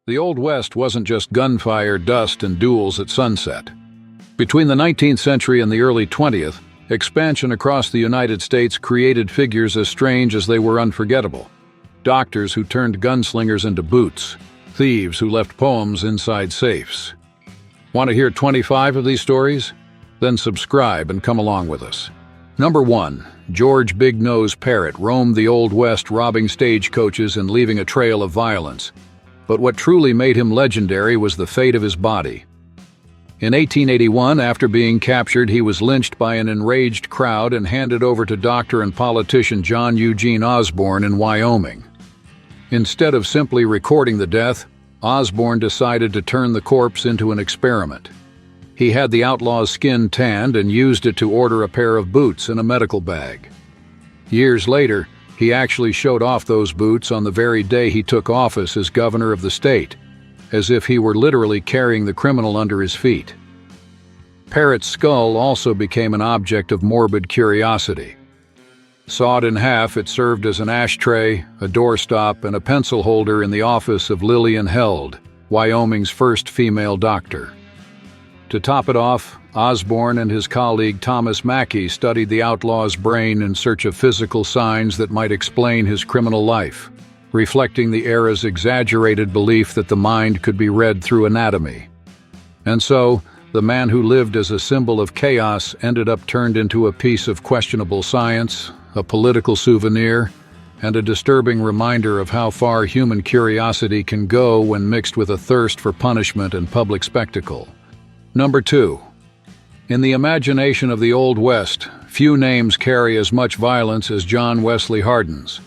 The Old West wasn't just gunfire, dust, and duels at sunset. Between the 19th century and the early 20th, expansion across the United States created figures as strange as they were unforgettable. Doctors who turned gunslingers into boots, thieves who left poems inside safes. Want to hear 25 of these stories? Then subscribe and come along with us. Number 1. George Big Nose Parrott roamed the Old West, robbing stagecoaches and leaving a trail of violence. But what truly made him legendary was the fate of his body. In 1881, after being captured, he was lynched by an enraged crowd and handed over to doctor and politician John Eugene Osborne in Wyoming. Instead of simply recording the death, Osborne decided to turn the corpse into an experiment. He had the outlaw's skin tanned and used it to order a pair of boots in a medical bag. Years later, he actually showed off those boots on the very day he took office as governor of the state, as if he were literally carrying the criminal under his feet. Parrott's skull also became an object of morbid curiosity. Sawed in half, it served as an ashtray, a doorstop, and a pencil holder in the office of Lillian Held, Wyoming's first female doctor. To top it off, Osborne and his colleague Thomas Mackey studied the outlaw's brain in search of physical signs that might explain his criminal life, reflecting the era's exaggerated belief that the mind could be read through anatomy. And so, the man who lived as a symbol of chaos ended up turned into a piece of questionable science, a political souvenir, and a disturbing reminder of how far human curiosity can go when mixed with a thirst for punishment and public spectacle. Number 2. In the imagination of the Old West, few names carry as much violence as John Wesley Hardin's.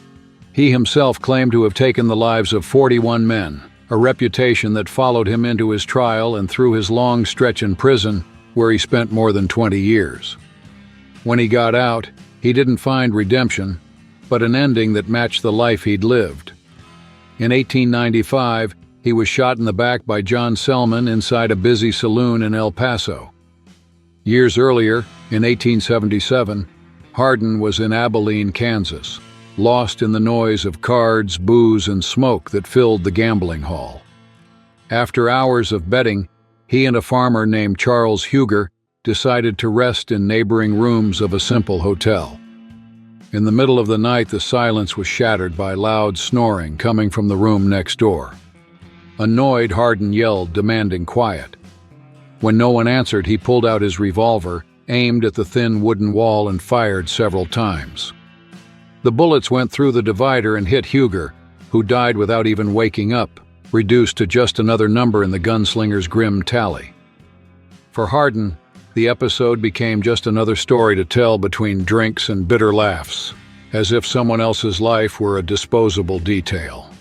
He himself claimed to have taken the lives of 41 men, a reputation that followed him into his trial and through his long stretch in prison, where he spent more than 20 years. When he got out, he didn't find redemption, but an ending that matched the life he'd lived. In 1895, he was shot in the back by John Selman inside a busy saloon in El Paso. Years earlier, in 1877, Hardin was in Abilene, Kansas, lost in the noise of cards, booze, and smoke that filled the gambling hall. After hours of betting, he and a farmer named Charles Huger decided to rest in neighboring rooms of a simple hotel. In the middle of the night, the silence was shattered by loud snoring coming from the room next door. Annoyed, Hardin yelled, demanding quiet. When no one answered, he pulled out his revolver, aimed at the thin wooden wall, and fired several times. The bullets went through the divider and hit Huger, who died without even waking up, reduced to just another number in the gunslinger's grim tally. For Hardin, the episode became just another story to tell between drinks and bitter laughs, as if someone else's life were a disposable detail.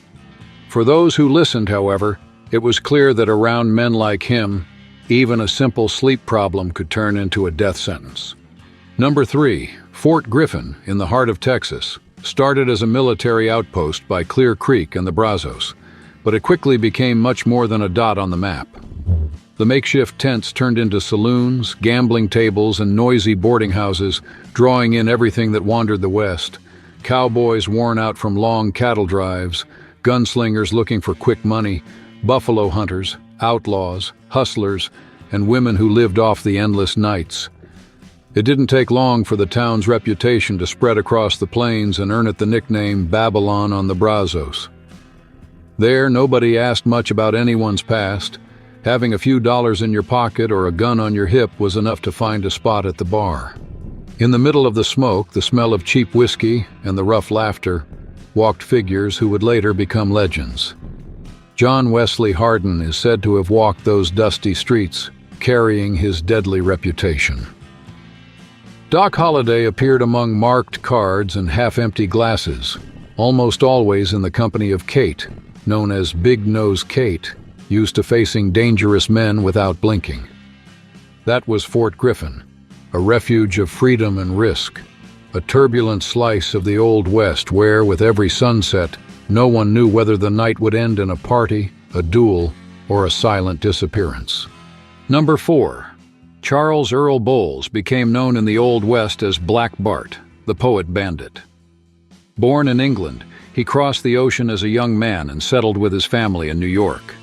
For those who listened, however, it was clear that around men like him, even a simple sleep problem could turn into a death sentence. Number 3. Fort Griffin, in the heart of Texas, started as a military outpost by Clear Creek and the Brazos, but it quickly became much more than a dot on the map. The makeshift tents turned into saloons, gambling tables, and noisy boarding houses, drawing in everything that wandered the West. Cowboys worn out from long cattle drives, gunslingers looking for quick money, buffalo hunters, outlaws, hustlers, and women who lived off the endless nights. It didn't take long for the town's reputation to spread across the plains and earn it the nickname Babylon on the Brazos. There, nobody asked much about anyone's past. Having a few dollars in your pocket or a gun on your hip was enough to find a spot at the bar. In the middle of the smoke, the smell of cheap whiskey, and the rough laughter, walked figures who would later become legends. John Wesley Hardin is said to have walked those dusty streets, carrying his deadly reputation. Doc Holliday appeared among marked cards and half-empty glasses, almost always in the company of Kate, known as Big Nose Kate, used to facing dangerous men without blinking. That was Fort Griffin, a refuge of freedom and risk, a turbulent slice of the Old West where, with every sunset, no one knew whether the night would end in a party, a duel, or a silent disappearance. Number 4. Charles Earl Bowles became known in the Old West as Black Bart, the poet bandit. Born in England, he crossed the ocean as a young man and settled with his family in New York.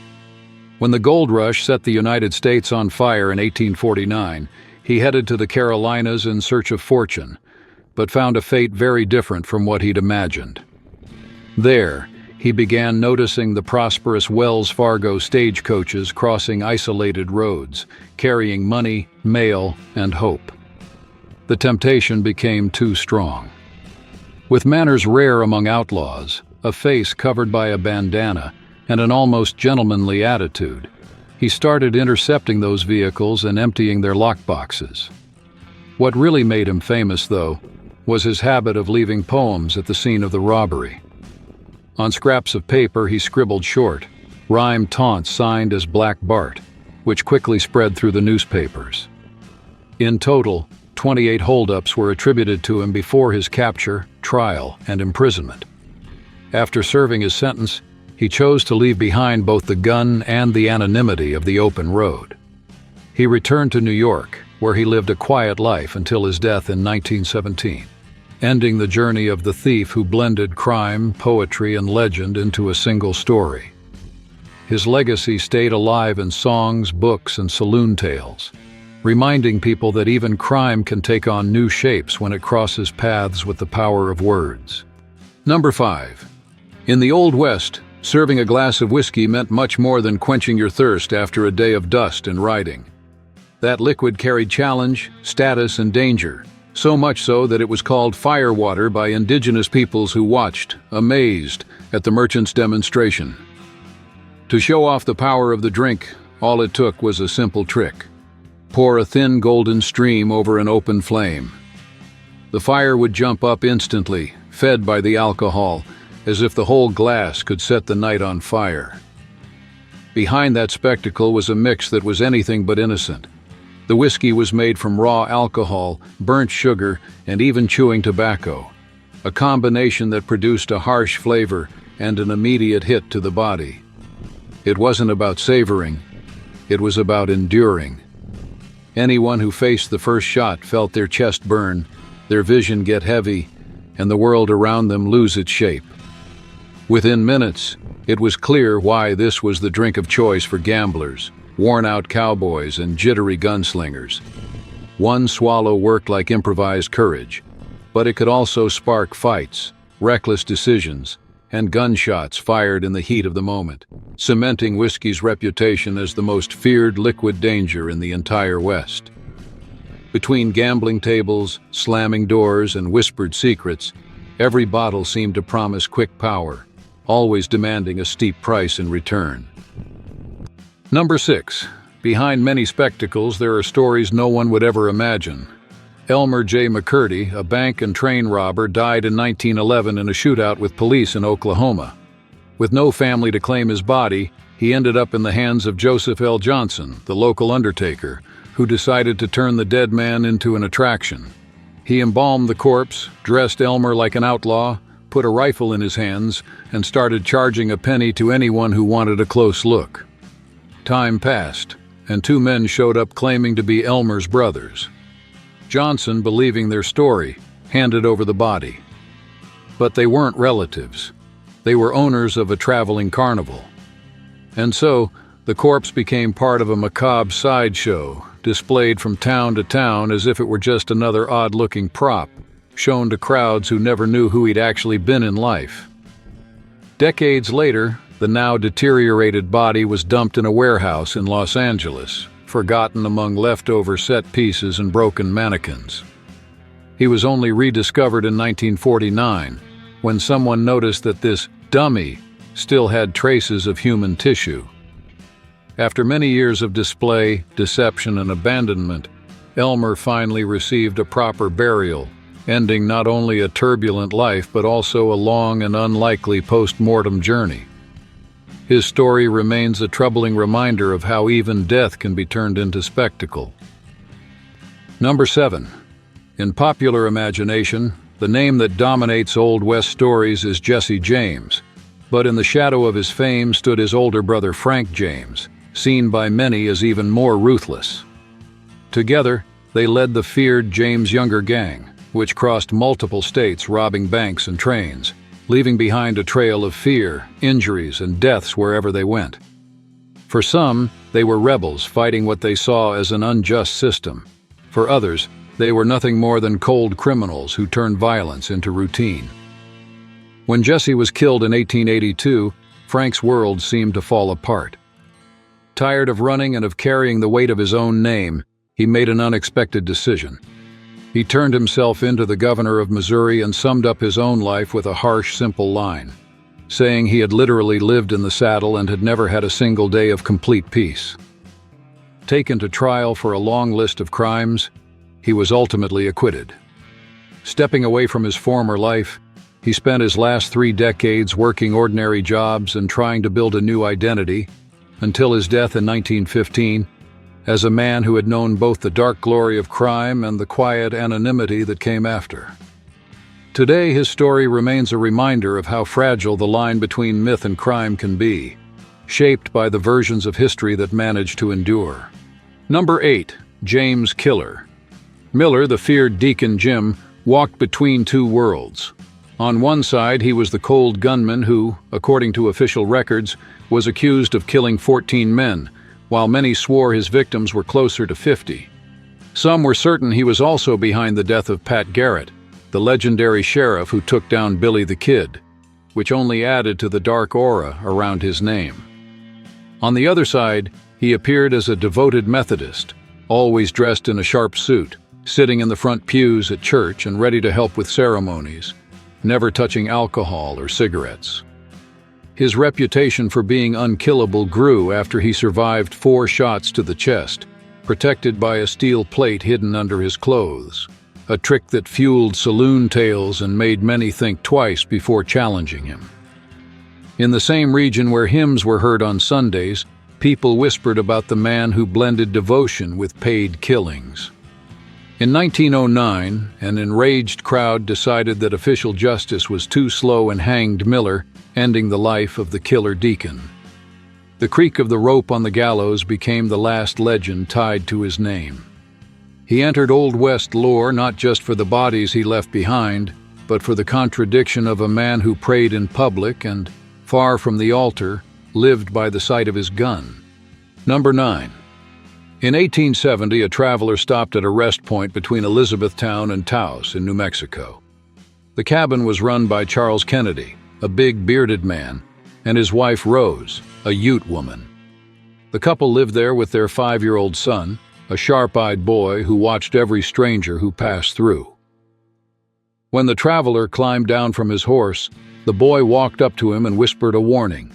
When the gold rush set the United States on fire in 1849, he headed to the Carolinas in search of fortune, but found a fate very different from what he'd imagined. There, he began noticing the prosperous Wells Fargo stagecoaches crossing isolated roads, carrying money, mail, and hope. The temptation became too strong. With manners rare among outlaws, a face covered by a bandana, and an almost gentlemanly attitude, he started intercepting those vehicles and emptying their lockboxes. What really made him famous, though, was his habit of leaving poems at the scene of the robbery. On scraps of paper he scribbled short, rhymed taunts signed as Black Bart, which quickly spread through the newspapers. In total, 28 holdups were attributed to him before his capture, trial, and imprisonment. After serving his sentence, he chose to leave behind both the gun and the anonymity of the open road. He returned to New York, where he lived a quiet life until his death in 1917. Ending the journey of the thief who blended crime, poetry, and legend into a single story. His legacy stayed alive in songs, books, and saloon tales, reminding people that even crime can take on new shapes when it crosses paths with the power of words. Number 5. In the Old West, serving a glass of whiskey meant much more than quenching your thirst after a day of dust and riding. That liquid carried challenge, status, and danger, so much so that it was called firewater by indigenous peoples who watched, amazed, at the merchant's demonstration. To show off the power of the drink, all it took was a simple trick. Pour a thin golden stream over an open flame. The fire would jump up instantly, fed by the alcohol, as if the whole glass could set the night on fire. Behind that spectacle was a mix that was anything but innocent. The whiskey was made from raw alcohol, burnt sugar, and even chewing tobacco, a combination that produced a harsh flavor and an immediate hit to the body. It wasn't about savoring, it was about enduring. Anyone who faced the first shot felt their chest burn, their vision get heavy, and the world around them lose its shape. Within minutes, it was clear why this was the drink of choice for gamblers, worn-out cowboys, and jittery gunslingers. One swallow worked like improvised courage, but it could also spark fights, reckless decisions, and gunshots fired in the heat of the moment, cementing whiskey's reputation as the most feared liquid danger in the entire West. Between gambling tables, slamming doors, and whispered secrets, every bottle seemed to promise quick power, always demanding a steep price in return. Number 6. Behind many spectacles, there are stories no one would ever imagine. Elmer J. McCurdy, a bank and train robber, died in 1911 in a shootout with police in Oklahoma. With no family to claim his body, he ended up in the hands of Joseph L. Johnson, the local undertaker, who decided to turn the dead man into an attraction. He embalmed the corpse, dressed Elmer like an outlaw, put a rifle in his hands, and started charging a penny to anyone who wanted a close look. Time passed, and 2 men showed up claiming to be Elmer's brothers. Johnson, believing their story, handed over the body. But they weren't relatives. They were owners of a traveling carnival. And so, the corpse became part of a macabre sideshow, displayed from town to town as if it were just another odd-looking prop, shown to crowds who never knew who he'd actually been in life. Decades later, the now deteriorated body was dumped in a warehouse in Los Angeles, forgotten among leftover set pieces and broken mannequins. He was only rediscovered in 1949, when someone noticed that this dummy still had traces of human tissue. After many years of display, deception, and abandonment, Elmer finally received a proper burial, ending not only a turbulent life but also a long and unlikely post-mortem journey. His story remains a troubling reminder of how even death can be turned into spectacle. Number 7. In popular imagination, the name that dominates Old West stories is Jesse James, but in the shadow of his fame stood his older brother Frank James, seen by many as even more ruthless. Together, they led the feared James Younger Gang, which crossed multiple states robbing banks and trains, leaving behind a trail of fear, injuries, and deaths wherever they went. For some, they were rebels fighting what they saw as an unjust system. For others, they were nothing more than cold criminals who turned violence into routine. When Jesse was killed in 1882, Frank's world seemed to fall apart. Tired of running and of carrying the weight of his own name, he made an unexpected decision. He turned himself into the governor of Missouri and summed up his own life with a harsh, simple line, saying he had literally lived in the saddle and had never had a single day of complete peace. Taken to trial for a long list of crimes, he was ultimately acquitted. Stepping away from his former life, he spent his last 3 decades working ordinary jobs and trying to build a new identity, until his death in 1915, as a man who had known both the dark glory of crime and the quiet anonymity that came after. Today, his story remains a reminder of how fragile the line between myth and crime can be, shaped by the versions of history that manage to endure. Number 8. James Killer. Miller, the feared Deacon Jim, walked between two worlds. On one side, he was the cold gunman who, according to official records, was accused of killing 14 men, while many swore his victims were closer to 50. Some were certain he was also behind the death of Pat Garrett, the legendary sheriff who took down Billy the Kid, which only added to the dark aura around his name. On the other side, he appeared as a devoted Methodist, always dressed in a sharp suit, sitting in the front pews at church and ready to help with ceremonies, never touching alcohol or cigarettes. His reputation for being unkillable grew after he survived 4 shots to the chest, protected by a steel plate hidden under his clothes, a trick that fueled saloon tales and made many think twice before challenging him. In the same region where hymns were heard on Sundays, people whispered about the man who blended devotion with paid killings. In 1909, an enraged crowd decided that official justice was too slow and hanged Miller, ending the life of the killer deacon. The creak of the rope on the gallows became the last legend tied to his name. He entered Old West lore not just for the bodies he left behind, but for the contradiction of a man who prayed in public and, far from the altar, lived by the sight of his gun. Number 9. In 1870, a traveler stopped at a rest point between Elizabethtown and Taos in New Mexico. The cabin was run by Charles Kennedy, a big bearded man, and his wife Rose, a Ute woman. The couple lived there with their 5-year-old son, a sharp-eyed boy who watched every stranger who passed through. When the traveler climbed down from his horse, the boy walked up to him and whispered a warning.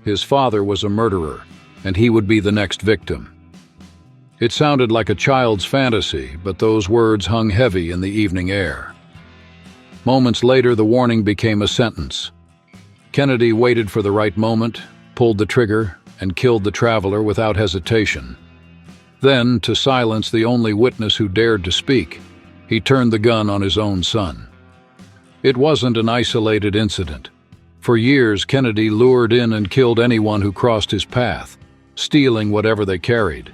His father was a murderer, and he would be the next victim. It sounded like a child's fantasy, but those words hung heavy in the evening air. Moments later, the warning became a sentence. Kennedy waited for the right moment, pulled the trigger, and killed the traveler without hesitation. Then, to silence the only witness who dared to speak, he turned the gun on his own son. It wasn't an isolated incident. For years, Kennedy lured in and killed anyone who crossed his path, stealing whatever they carried.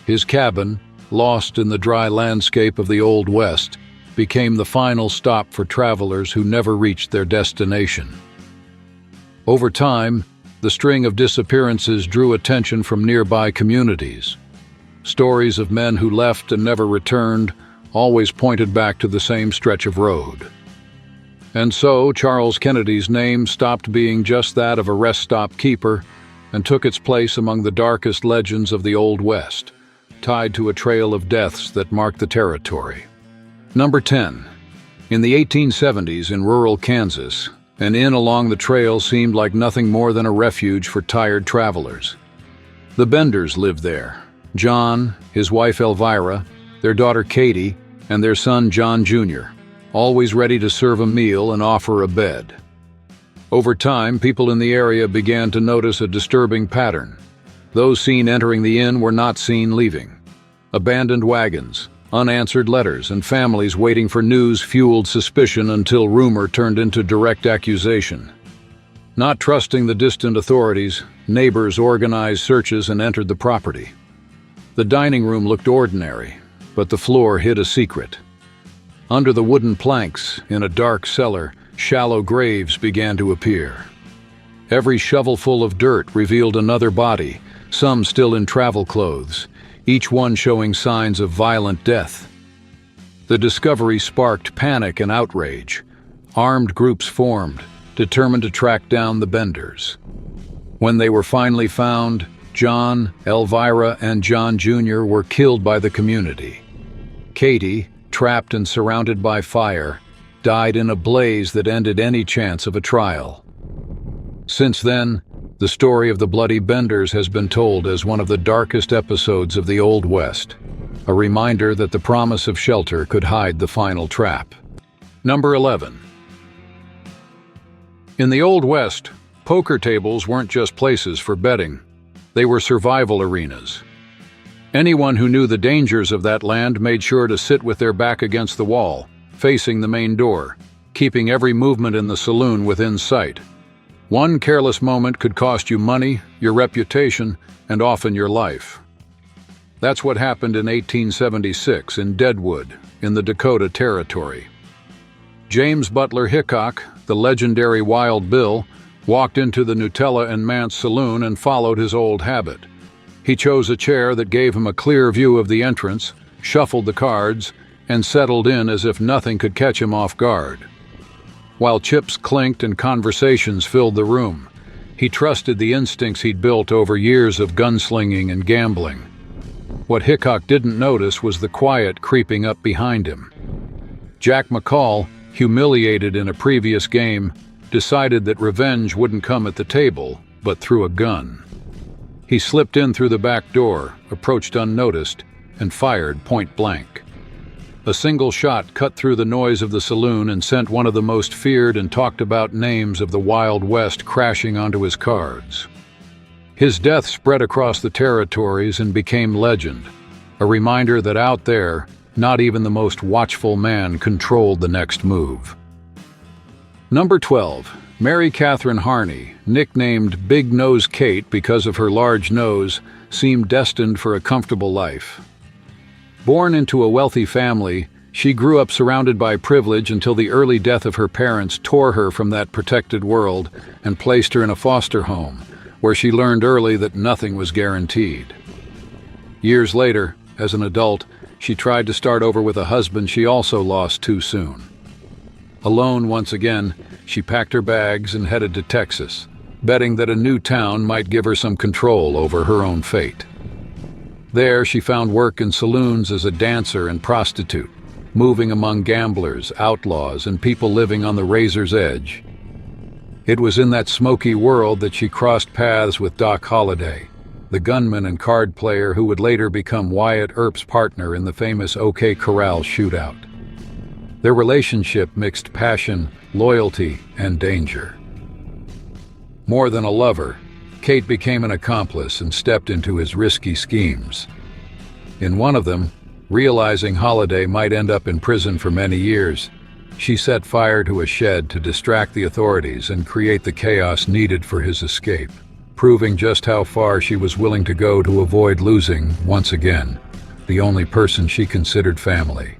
His cabin, lost in the dry landscape of the Old West, became the final stop for travelers who never reached their destination. Over time, the string of disappearances drew attention from nearby communities. Stories of men who left and never returned always pointed back to the same stretch of road. And so, Charles Kennedy's name stopped being just that of a rest stop keeper and took its place among the darkest legends of the Old West, tied to a trail of deaths that marked the territory. Number 10. In the 1870s in rural Kansas, an inn along the trail seemed like nothing more than a refuge for tired travelers. The Benders lived there. John, his wife Elvira, their daughter Katie, and their son John Jr., always ready to serve a meal and offer a bed. Over time, people in the area began to notice a disturbing pattern. Those seen entering the inn were not seen leaving. Abandoned wagons, unanswered letters, and families waiting for news fueled suspicion until rumor turned into direct accusation. Not trusting the distant authorities, neighbors organized searches and entered the property. The dining room looked ordinary, but the floor hid a secret. Under the wooden planks, in a dark cellar, shallow graves began to appear. Every shovelful of dirt revealed another body, some still in travel clothes, each one showing signs of violent death. The discovery sparked panic and outrage. Armed groups formed, determined to track down the Benders. When they were finally found, John, Elvira, and John Jr. were killed by the community. Katie, trapped and surrounded by fire, died in a blaze that ended any chance of a trial. Since then, the story of the Bloody Benders has been told as one of the darkest episodes of the Old West, a reminder that the promise of shelter could hide the final trap. Number 11. In the Old West, poker tables weren't just places for betting. They were survival arenas. Anyone who knew the dangers of that land made sure to sit with their back against the wall, facing the main door, keeping every movement in the saloon within sight. One careless moment could cost you money, your reputation, and often your life. That's what happened in 1876 in Deadwood, in the Dakota Territory. James Butler Hickok, the legendary Wild Bill, walked into the Nutella and Mance saloon and followed his old habit. He chose a chair that gave him a clear view of the entrance, shuffled the cards, and settled in as if nothing could catch him off guard. While chips clinked and conversations filled the room, he trusted the instincts he'd built over years of gunslinging and gambling. What Hickok didn't notice was the quiet creeping up behind him. Jack McCall, humiliated in a previous game, decided that revenge wouldn't come at the table, but through a gun. He slipped in through the back door, approached unnoticed, and fired point blank. A single shot cut through the noise of the saloon and sent one of the most feared and talked about names of the Wild West crashing onto his cards. His death spread across the territories and became legend, a reminder that out there, not even the most watchful man controlled the next move. Number 12. Mary Catherine Harney, nicknamed Big Nose Kate because of her large nose, seemed destined for a comfortable life. Born into a wealthy family, she grew up surrounded by privilege until the early death of her parents tore her from that protected world and placed her in a foster home, where she learned early that nothing was guaranteed. Years later, as an adult, she tried to start over with a husband she also lost too soon. Alone once again, she packed her bags and headed to Texas, betting that a new town might give her some control over her own fate. There, she found work in saloons as a dancer and prostitute, moving among gamblers, outlaws, and people living on the razor's edge. It was in that smoky world that she crossed paths with Doc Holliday, the gunman and card player who would later become Wyatt Earp's partner in the famous OK Corral shootout. Their relationship mixed passion, loyalty, and danger. More than a lover, Kate became an accomplice and stepped into his risky schemes. In one of them, realizing Holliday might end up in prison for many years, she set fire to a shed to distract the authorities and create the chaos needed for his escape, proving just how far she was willing to go to avoid losing, once again, the only person she considered family.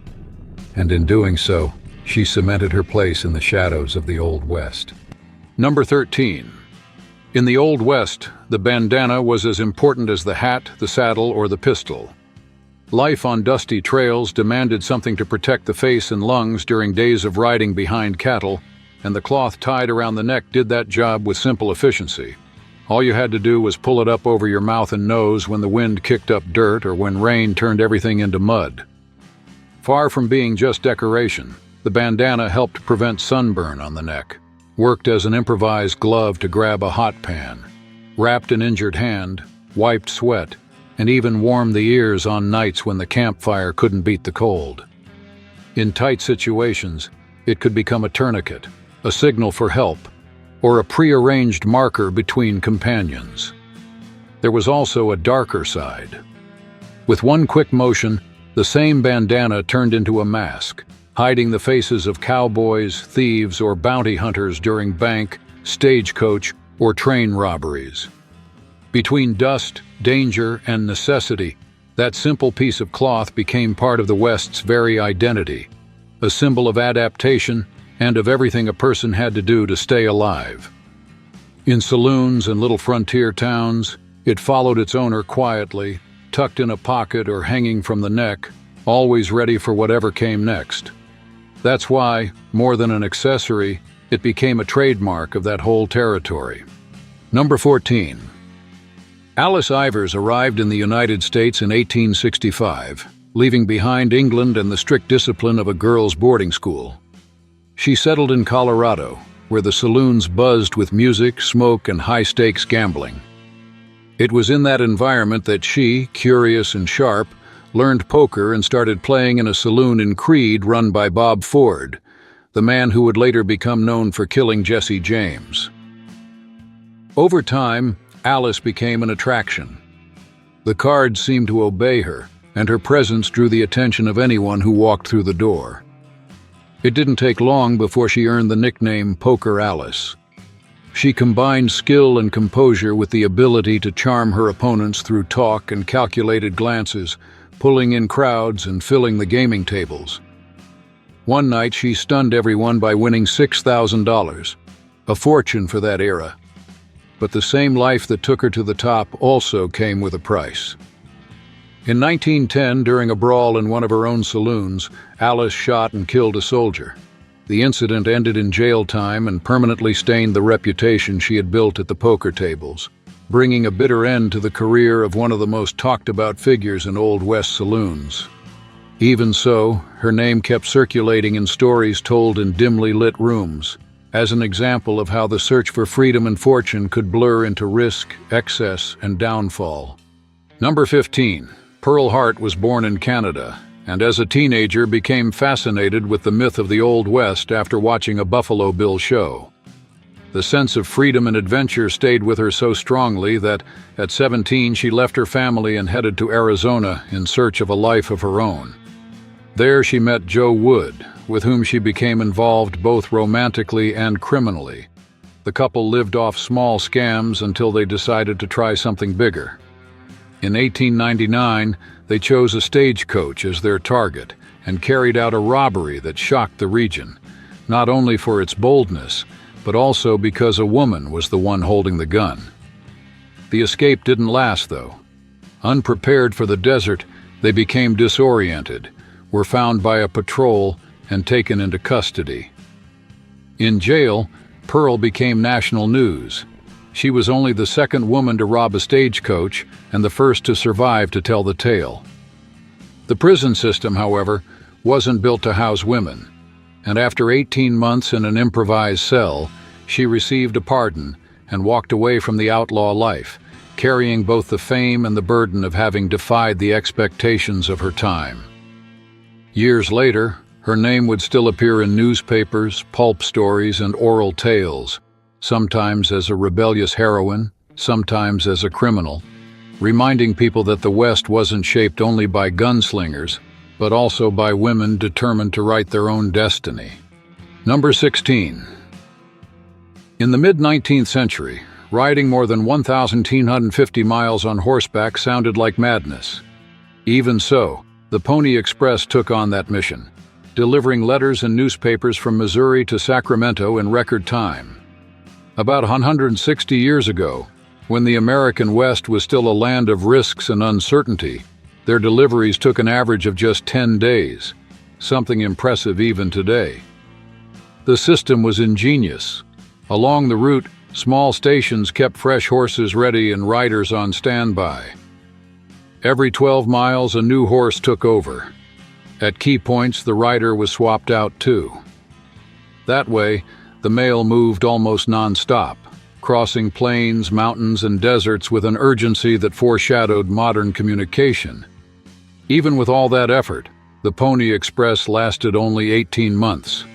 And in doing so, she cemented her place in the shadows of the Old West. Number 13. In the Old West, the bandana was as important as the hat, the saddle, or the pistol. Life on dusty trails demanded something to protect the face and lungs during days of riding behind cattle, and the cloth tied around the neck did that job with simple efficiency. All you had to do was pull it up over your mouth and nose when the wind kicked up dirt or when rain turned everything into mud. Far from being just decoration, the bandana helped prevent sunburn on the neck, worked as an improvised glove to grab a hot pan, wrapped an injured hand, wiped sweat, and even warmed the ears on nights when the campfire couldn't beat the cold. In tight situations, it could become a tourniquet, a signal for help, or a prearranged marker between companions. There was also a darker side. With one quick motion, the same bandana turned into a mask, hiding the faces of cowboys, thieves, or bounty hunters during bank, stagecoach, or train robberies. Between dust, danger, and necessity, that simple piece of cloth became part of the West's very identity, a symbol of adaptation and of everything a person had to do to stay alive. In saloons and little frontier towns, It followed its owner quietly, tucked in a pocket or hanging from the neck, always ready for whatever came next. That's why, more than an accessory, it became a trademark of that whole territory. Number 14. Alice Ivers arrived in the United States in 1865, leaving behind England and the strict discipline of a girls' boarding school. She settled in Colorado, where the saloons buzzed with music, smoke, and high-stakes gambling. It was in that environment that she, curious and sharp, learned poker and started playing in a saloon in Creede run by Bob Ford, the man who would later become known for killing Jesse James. Over time, Alice became an attraction. The cards seemed to obey her, and her presence drew the attention of anyone who walked through the door. It didn't take long before she earned the nickname Poker Alice. She combined skill and composure with the ability to charm her opponents through talk and calculated glances, pulling in crowds and filling the gaming tables. One night she stunned everyone by winning $6,000, a fortune for that era. But the same life that took her to the top also came with a price. In 1910, during a brawl in one of her own saloons, Alice shot and killed a soldier. The incident ended in jail time and permanently stained the reputation she had built at the poker tables, bringing a bitter end to the career of one of the most talked-about figures in Old West saloons. Even so, her name kept circulating in stories told in dimly lit rooms, as an example of how the search for freedom and fortune could blur into risk, excess, and downfall. Number 15. Pearl Hart was born in Canada, and as a teenager became fascinated with the myth of the Old West after watching a Buffalo Bill show. The sense of freedom and adventure stayed with her so strongly that, at 17, she left her family and headed to Arizona in search of a life of her own. There she met Joe Wood, with whom she became involved both romantically and criminally. The couple lived off small scams until they decided to try something bigger. In 1899, they chose a stagecoach as their target and carried out a robbery that shocked the region, not only for its boldness, but also because a woman was the one holding the gun. The escape didn't last, though. Unprepared for the desert, they became disoriented, were found by a patrol, and taken into custody. In jail, Pearl became national news. She was only the second woman to rob a stagecoach and the first to survive to tell the tale. The prison system, however, wasn't built to house women, and after 18 months in an improvised cell, she received a pardon and walked away from the outlaw life, carrying both the fame and the burden of having defied the expectations of her time. Years later, her name would still appear in newspapers, pulp stories, and oral tales, sometimes as a rebellious heroine, sometimes as a criminal, reminding people that the West wasn't shaped only by gunslingers, but also by women determined to write their own destiny. Number 16. In the mid-19th century, riding more than 1,950 miles on horseback sounded like madness. Even so, the Pony Express took on that mission, delivering letters and newspapers from Missouri to Sacramento in record time. About 160 years ago, when the American West was still a land of risks and uncertainty, their deliveries took an average of just 10 days, something impressive even today. The system was ingenious. Along the route, small stations kept fresh horses ready and riders on standby. Every 12 miles, a new horse took over. At key points, the rider was swapped out too. That way, the mail moved almost non-stop, crossing plains, mountains, and deserts with an urgency that foreshadowed modern communication. Even with all that effort, the Pony Express lasted only 18 months.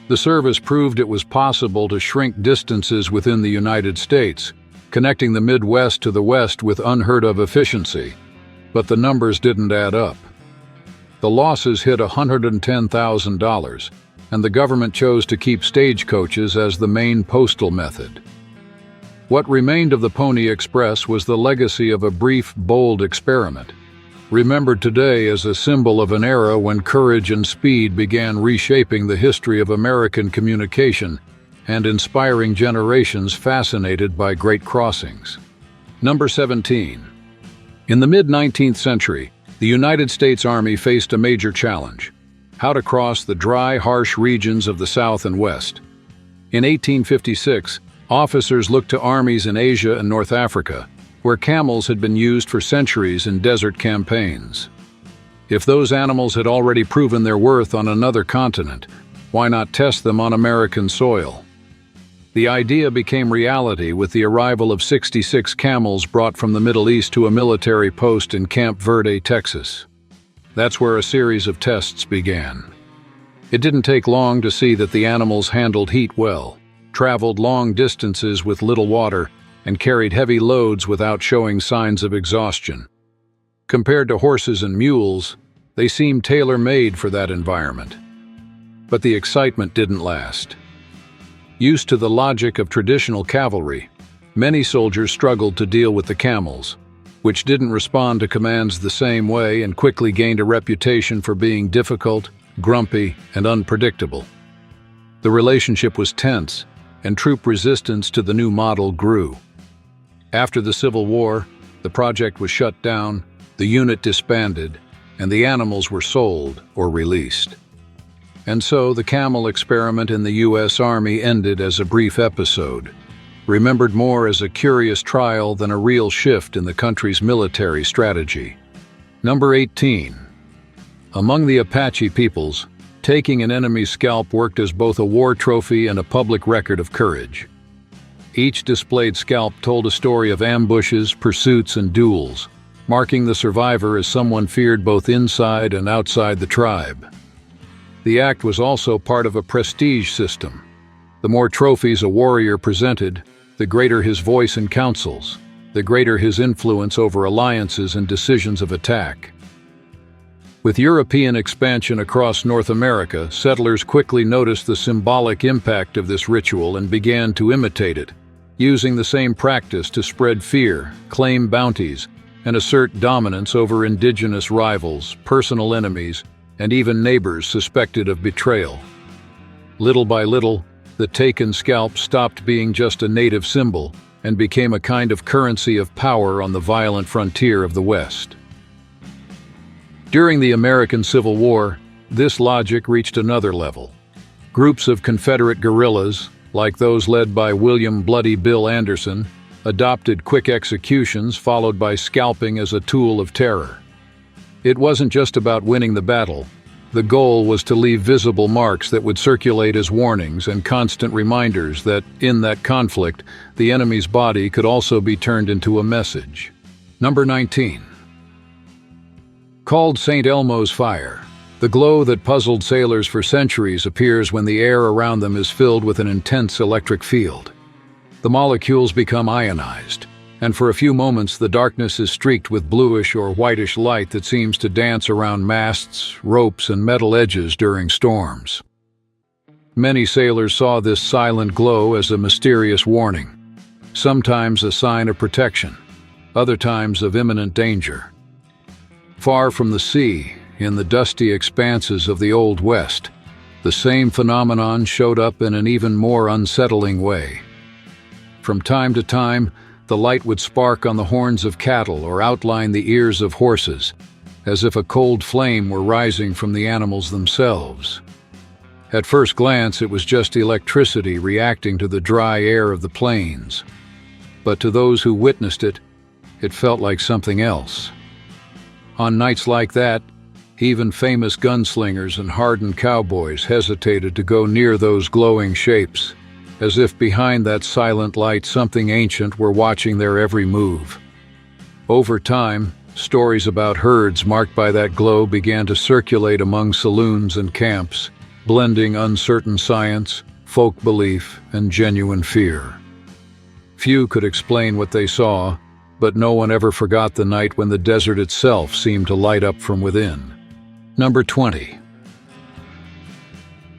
The service proved it was possible to shrink distances within the United States, connecting the Midwest to the West with unheard-of efficiency. But the numbers didn't add up. The losses hit $110,000, and the government chose to keep stagecoaches as the main postal method. What remained of the Pony Express was the legacy of a brief, bold experiment, remembered today as a symbol of an era when courage and speed began reshaping the history of American communication and inspiring generations fascinated by great crossings. Number 17. In the mid-19th century, the United States Army faced a major challenge: how to cross the dry, harsh regions of the South and West. In 1856, officers looked to armies in Asia and North Africa, where camels had been used for centuries in desert campaigns. If those animals had already proven their worth on another continent, why not test them on American soil? The idea became reality with the arrival of 66 camels brought from the Middle East to a military post in Camp Verde, Texas. That's where a series of tests began. It didn't take long to see that the animals handled heat well, traveled long distances with little water, and carried heavy loads without showing signs of exhaustion. Compared to horses and mules, they seemed tailor-made for that environment. But the excitement didn't last. Used to the logic of traditional cavalry, many soldiers struggled to deal with the camels, which didn't respond to commands the same way and quickly gained a reputation for being difficult, grumpy, and unpredictable. The relationship was tense, and troop resistance to the new model grew. After the Civil War, the project was shut down, the unit disbanded, and the animals were sold or released. And so the camel experiment in the U.S. Army ended as a brief episode, remembered more as a curious trial than a real shift in the country's military strategy. Number 18. Among the Apache peoples, taking an enemy's scalp worked as both a war trophy and a public record of courage. Each displayed scalp told a story of ambushes, pursuits, and duels, marking the survivor as someone feared both inside and outside the tribe. The act was also part of a prestige system. The more trophies a warrior presented, the greater his voice in councils, the greater his influence over alliances and decisions of attack. With European expansion across North America, settlers quickly noticed the symbolic impact of this ritual and began to imitate it, using the same practice to spread fear, claim bounties, and assert dominance over indigenous rivals, personal enemies, and even neighbors suspected of betrayal. Little by little, the taken scalp stopped being just a native symbol and became a kind of currency of power on the violent frontier of the West. During the American Civil War, this logic reached another level. Groups of Confederate guerrillas, like those led by William "Bloody Bill" Anderson, adopted quick executions followed by scalping as a tool of terror. It wasn't just about winning the battle. The goal was to leave visible marks that would circulate as warnings and constant reminders that, in that conflict, the enemy's body could also be turned into a message. Number 19. Called St. Elmo's fire, the glow that puzzled sailors for centuries appears when the air around them is filled with an intense electric field. The molecules become ionized, and for a few moments the darkness is streaked with bluish or whitish light that seems to dance around masts, ropes, and metal edges during storms. Many sailors saw this silent glow as a mysterious warning, sometimes a sign of protection, other times of imminent danger. Far from the sea, in the dusty expanses of the Old West, the same phenomenon showed up in an even more unsettling way. From time to time, the light would spark on the horns of cattle or outline the ears of horses, as if a cold flame were rising from the animals themselves. At first glance, it was just electricity reacting to the dry air of the plains. But to those who witnessed it, it felt like something else. On nights like that, even famous gunslingers and hardened cowboys hesitated to go near those glowing shapes, as if behind that silent light something ancient were watching their every move. Over time, stories about herds marked by that glow began to circulate among saloons and camps, blending uncertain science, folk belief, and genuine fear. Few could explain what they saw, but no one ever forgot the night when the desert itself seemed to light up from within. Number 20.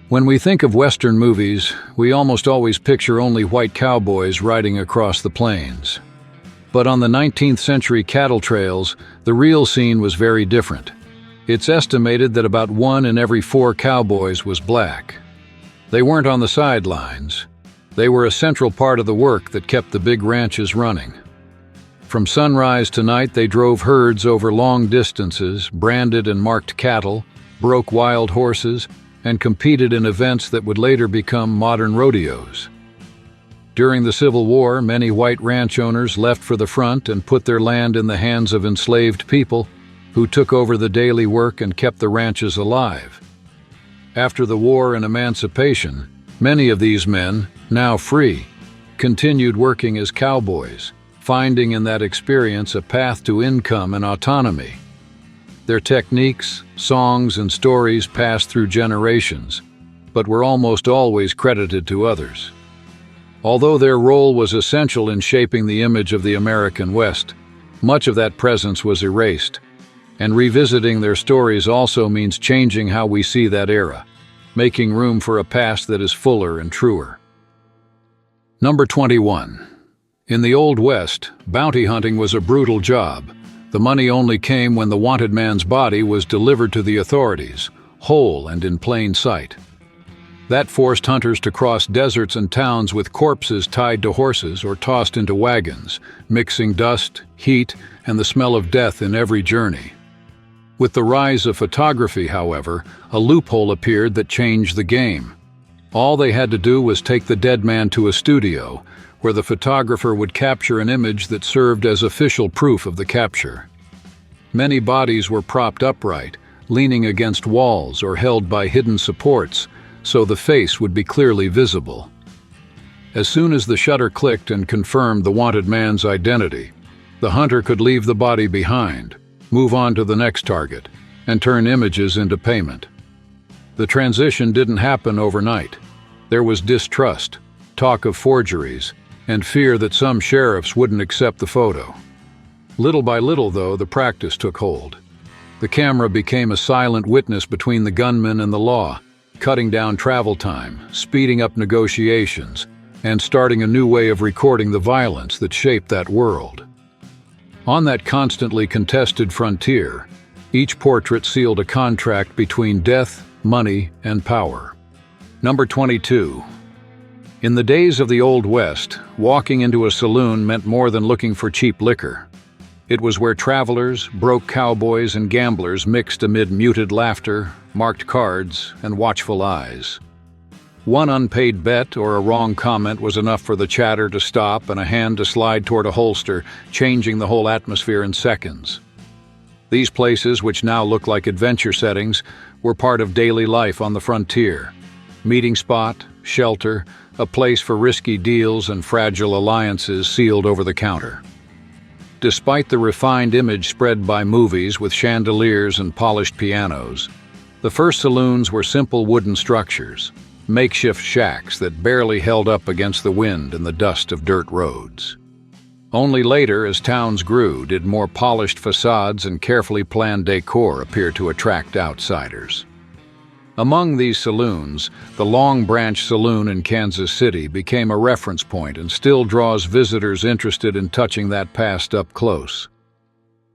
When we think of Western movies, we almost always picture only white cowboys riding across the plains. But on the 19th century cattle trails, the real scene was very different. It's estimated that about 1 in every 4 cowboys was black. They weren't on the sidelines. They were a central part of the work that kept the big ranches running. From sunrise to night, they drove herds over long distances, branded and marked cattle, broke wild horses, and competed in events that would later become modern rodeos. During the Civil War, many white ranch owners left for the front and put their land in the hands of enslaved people who took over the daily work and kept the ranches alive. After the war and emancipation, many of these men, now free, continued working as cowboys, finding in that experience a path to income and autonomy. Their techniques, songs, and stories passed through generations, but were almost always credited to others. Although their role was essential in shaping the image of the American West, much of that presence was erased, and revisiting their stories also means changing how we see that era, making room for a past that is fuller and truer. Number 21. In the Old West, bounty hunting was a brutal job. The money only came when the wanted man's body was delivered to the authorities, whole and in plain sight. That forced hunters to cross deserts and towns with corpses tied to horses or tossed into wagons, mixing dust, heat, and the smell of death in every journey. With the rise of photography, however, a loophole appeared that changed the game. All they had to do was take the dead man to a studio, where the photographer would capture an image that served as official proof of the capture. Many bodies were propped upright, leaning against walls or held by hidden supports, so the face would be clearly visible. As soon as the shutter clicked and confirmed the wanted man's identity, the hunter could leave the body behind, move on to the next target, and turn images into payment. The transition didn't happen overnight. There was distrust, talk of forgeries, and fear that some sheriffs wouldn't accept the photo. Little by little, though, the practice took hold. The camera became a silent witness between the gunman and the law, cutting down travel time, speeding up negotiations, and starting a new way of recording the violence that shaped that world. On that constantly contested frontier, each portrait sealed a contract between death, money, and power. Number 22. In the days of the Old West, walking into a saloon meant more than looking for cheap liquor. It was where travelers, broke cowboys, and gamblers mixed amid muted laughter, marked cards, and watchful eyes. One unpaid bet or a wrong comment was enough for the chatter to stop and a hand to slide toward a holster, changing the whole atmosphere in seconds. These places, which now look like adventure settings, were part of daily life on the frontier. Meeting spot, shelter, a place for risky deals and fragile alliances sealed over the counter. Despite the refined image spread by movies with chandeliers and polished pianos, the first saloons were simple wooden structures, makeshift shacks that barely held up against the wind and the dust of dirt roads. Only later, as towns grew, did more polished facades and carefully planned decor appear to attract outsiders. Among these saloons, the Long Branch Saloon in Kansas City became a reference point and still draws visitors interested in touching that past up close.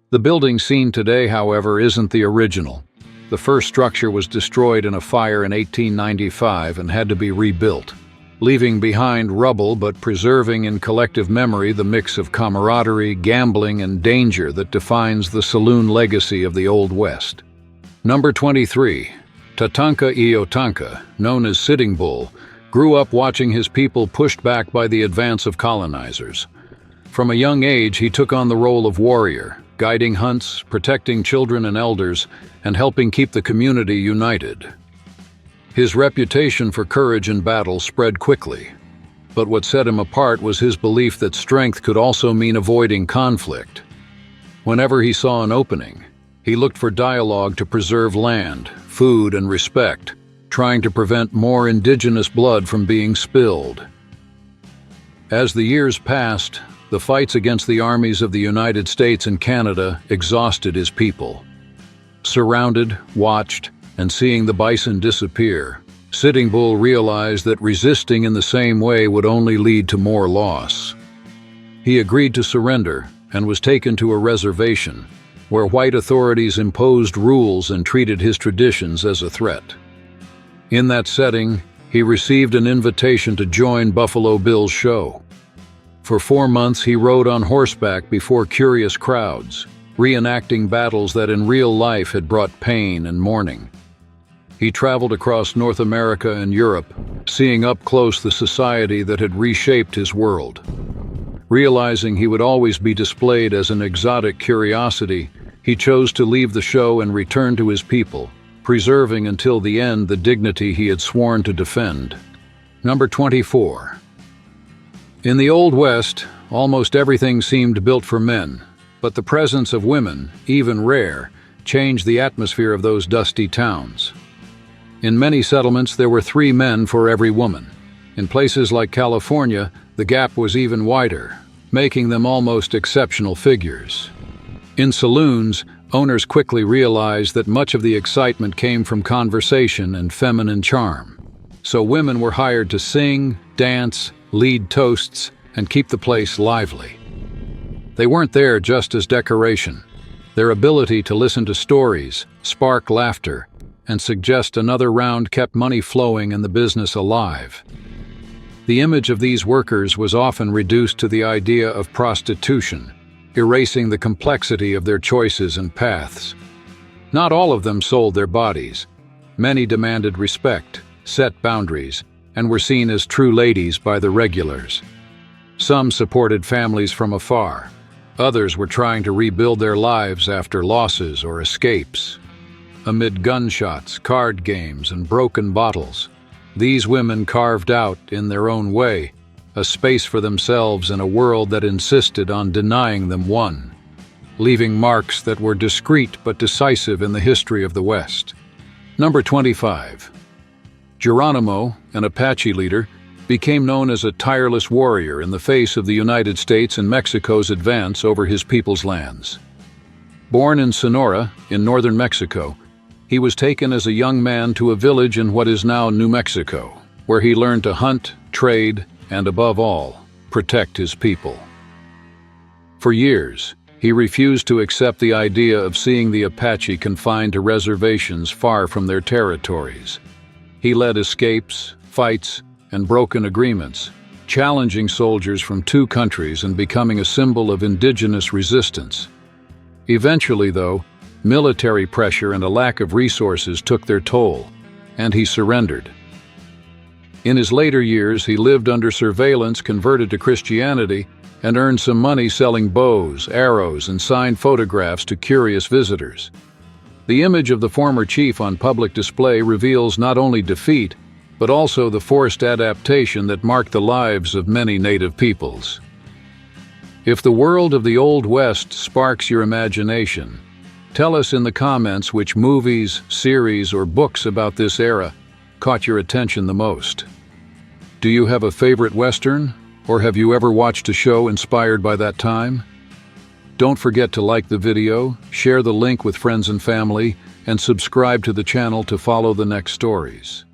The building seen today, however, isn't the original. The first structure was destroyed in a fire in 1895 and had to be rebuilt, leaving behind rubble but preserving in collective memory the mix of camaraderie, gambling, and danger that defines the saloon legacy of the Old West. Number 23. Tatanka Iotanka, known as Sitting Bull, grew up watching his people pushed back by the advance of colonizers. From a young age, he took on the role of warrior, guiding hunts, protecting children and elders, and helping keep the community united. His reputation for courage in battle spread quickly, but what set him apart was his belief that strength could also mean avoiding conflict. Whenever he saw an opening, he looked for dialogue to preserve land, food, and respect, trying to prevent more indigenous blood from being spilled. As the years passed, the fights against the armies of the United States and Canada exhausted his people. Surrounded, watched, and seeing the bison disappear, Sitting Bull realized that resisting in the same way would only lead to more loss. He agreed to surrender and was taken to a reservation, where white authorities imposed rules and treated his traditions as a threat. In that setting, he received an invitation to join Buffalo Bill's show. For 4 months he rode on horseback before curious crowds, reenacting battles that in real life had brought pain and mourning. He traveled across North America and Europe, seeing up close the society that had reshaped his world. Realizing he would always be displayed as an exotic curiosity, he chose to leave the show and return to his people, preserving until the end the dignity he had sworn to defend. Number 24. In the Old West, almost everything seemed built for men, but the presence of women, even rare, changed the atmosphere of those dusty towns. In many settlements there were 3 men for every woman. In places like California, the gap was even wider, making them almost exceptional figures. In saloons, owners quickly realized that much of the excitement came from conversation and feminine charm. So women were hired to sing, dance, lead toasts, and keep the place lively. They weren't there just as decoration. Their ability to listen to stories, spark laughter, and suggest another round kept money flowing and the business alive. The image of these workers was often reduced to the idea of prostitution, erasing the complexity of their choices and paths. Not all of them sold their bodies. Many demanded respect, set boundaries, and were seen as true ladies by the regulars. Some supported families from afar. Others were trying to rebuild their lives after losses or escapes. Amid gunshots, card games, and broken bottles, these women carved out, in their own way, a space for themselves in a world that insisted on denying them one, leaving marks that were discreet but decisive in the history of the West. Number 25. Geronimo, an Apache leader, became known as a tireless warrior in the face of the United States and Mexico's advance over his people's lands. Born in Sonora, in northern Mexico, he was taken as a young man to a village in what is now New Mexico, where he learned to hunt, trade, and above all, protect his people. For years, he refused to accept the idea of seeing the Apache confined to reservations far from their territories. He led escapes, fights, and broken agreements, challenging soldiers from 2 countries and becoming a symbol of indigenous resistance. Eventually, though, military pressure and a lack of resources took their toll, and he surrendered. In his later years, he lived under surveillance, converted to Christianity, and earned some money selling bows, arrows, and signed photographs to curious visitors. The image of the former chief on public display reveals not only defeat, but also the forced adaptation that marked the lives of many native peoples. If the world of the Old West sparks your imagination, tell us in the comments which movies, series, or books about this era caught your attention the most. Do you have a favorite Western, or have you ever watched a show inspired by that time? Don't forget to like the video, share the link with friends and family, and subscribe to the channel to follow the next stories.